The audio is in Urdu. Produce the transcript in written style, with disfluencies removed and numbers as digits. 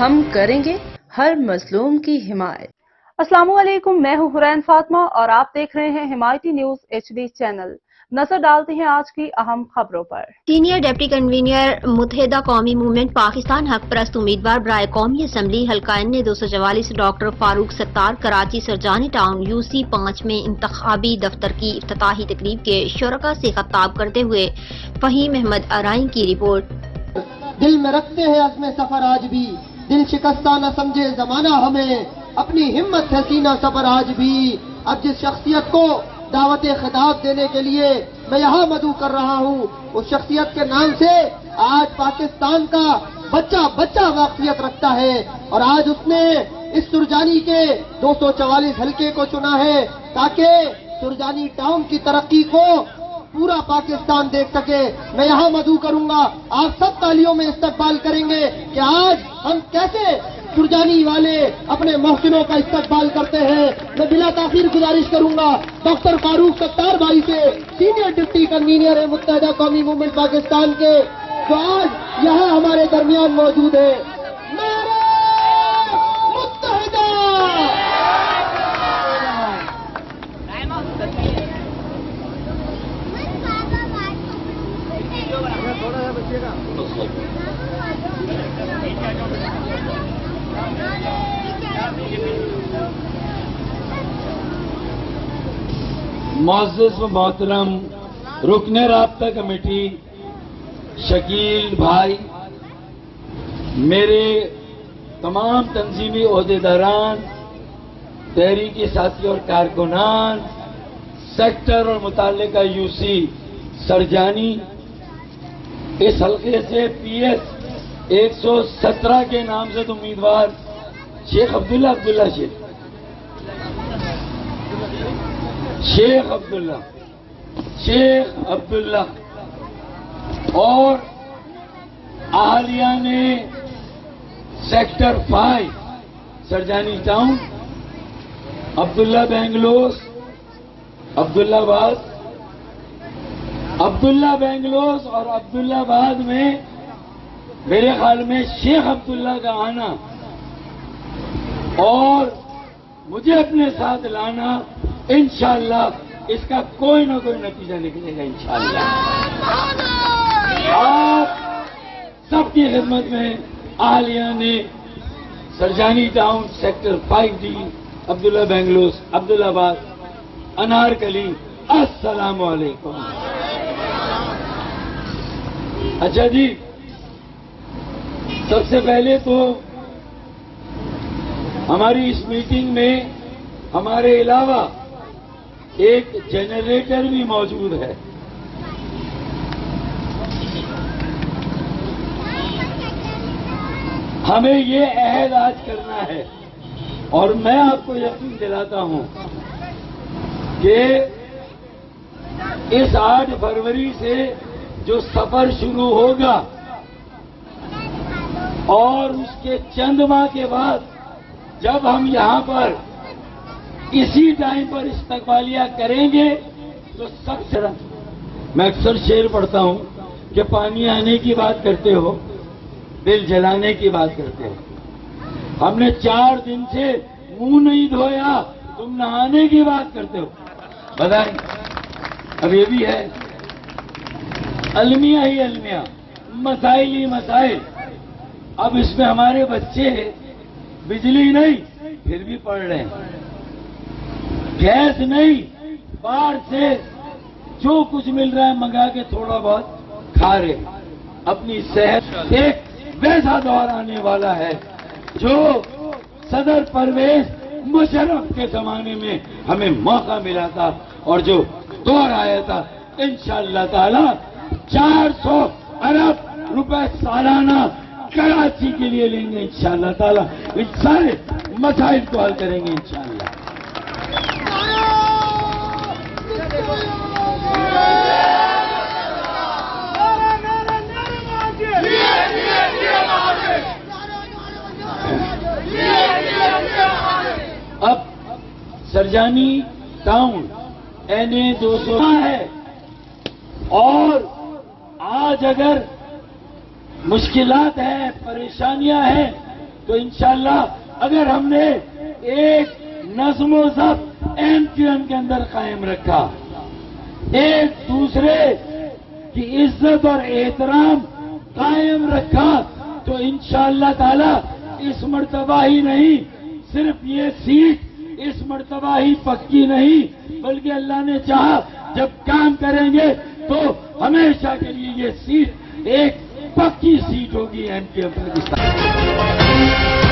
ہم کریں گے ہر مظلوم کی حمایت۔ السلام علیکم، میں ہوں حرین فاطمہ اور آپ دیکھ رہے ہیں حمایتی نیوز HD چینل۔ نظر ڈالتے ہیں آج کی اہم خبروں پر۔ سینئر ڈپٹی کنوینر متحدہ قومی موومنٹ پاکستان حق پرست امیدوار برائے قومی اسمبلی حلقہ N 244 doctor Farooq Sattar Karachi Surjani town UC 5 میں انتخابی دفتر کی افتتاحی تقریب کے شرکاء سے خطاب کرتے ہوئے فہیم احمد ارائیں کی رپورٹ۔ دل میں رکھتے ہیں عزم سفر آج بھی، دل شکستہ نہ سمجھے زمانہ ہمیں، اپنی ہمت ہے سینہ صبر آج بھی۔ اب جس شخصیت کو دعوت خطاب دینے کے لیے میں یہاں مدعو کر رہا ہوں، اس شخصیت کے نام سے آج پاکستان کا بچہ بچہ واقفیت رکھتا ہے، اور آج اس نے اس سرجانی کے 244 حلقے کو چنا ہے تاکہ سرجانی ٹاؤن کی ترقی کو پورا پاکستان دیکھ سکے۔ میں یہاں مدعو کروں گا، آپ سب تالیوں میں استقبال کریں گے کہ آج ہم کیسے سرجانی والے اپنے محسنوں کا استقبال کرتے ہیں۔ میں بلا تاخیر گزارش کروں گا ڈاکٹر فاروق ستار بھائی سے، سینئر ڈپٹی کنوینر ہے متحدہ قومی موومنٹ پاکستان کے، جو آج یہاں ہمارے درمیان موجود ہے۔ نعرہ متحدہ! معزز و محترم رکن رابطہ کمیٹی شکیل بھائی، میرے تمام تنظیمی عہدیداران، تحریکی ساتھی اور کارکنان، سیکٹر اور متعلقہ UC سرجانی، اس حلقے سے PS 117 کے نامزد امیدوار شیخ عبداللہ اور اہلیہ نے سیکٹر 5 سرجانی ٹاؤن، عبداللہ بینگلوس، عبداللہ بینگلوس اور عبداللہ آباد میں میرے خیال میں شیخ عبداللہ کا آنا اور مجھے اپنے ساتھ لانا، انشاءاللہ اس کا کوئی نہ کوئی نتیجہ نکلے گا انشاءاللہ۔ آپ سب کی خدمت میں اہلیہ نے سرجانی ٹاؤن سیکٹر 5D، عبداللہ بینگلوس، عبداللہ آباد، انارکلی، السلام علیکم۔ اچھا جی، سب سے پہلے تو ہماری اس میٹنگ میں ہمارے علاوہ ایک جنریٹر بھی موجود ہے۔ ہمیں یہ عہد آج کرنا ہے اور میں آپ کو یقین دلاتا ہوں کہ اس 8 فروری سے جو سفر شروع ہوگا اور اس کے چند ماہ کے بعد جب ہم یہاں پر اسی ٹائم پر استقبالیہ کریں گے تو سب سے میں اکثر شعر پڑھتا ہوں کہ پانی آنے کی بات کرتے ہو، دل جلانے کی بات کرتے ہو۔ ہم نے 4 دن سے منہ نہیں دھویا، تم نہانے کی بات کرتے ہو۔ بتائیں، اب یہ بھی ہے، المیہ ہی المیہ، مسائل ہی مسائل۔ اب اس میں ہمارے بچے بجلی نہیں پھر بھی پڑھ رہے ہیں، گیس نہیں، باہر سے جو کچھ مل رہا ہے منگا کے تھوڑا بہت کھا رہے ہیں۔ اپنی صحت، ایک ویسا دور آنے والا ہے جو صدر پرویز مشرف کے زمانے میں ہمیں موقع ملا تھا اور جو دور آیا تھا، انشاءاللہ تعالی 400 ارب روپے سالانہ کراچی کے لیے لیں گے انشاءاللہ تعالی، ان سارے مسائل کو حل کریں گے انشاءاللہ۔ اب سرجانی ٹاؤن NA 200 ہے اور آج اگر مشکلات ہیں، پریشانیاں ہیں تو انشاءاللہ اگر ہم نے ایک نظم و ضبط ایم کیو ایم کے اندر قائم رکھا، ایک دوسرے کی عزت اور احترام قائم رکھا، تو انشاءاللہ تعالی اس مرتبہ ہی نہیں، صرف یہ سیٹ اس مرتبہ ہی پکی نہیں، بلکہ اللہ نے چاہا جب کام کریں گے تو ہمیشہ کے لیے یہ سیٹ ایک پکی سیٹ ہوگی ایم کیو ایم پاکستان۔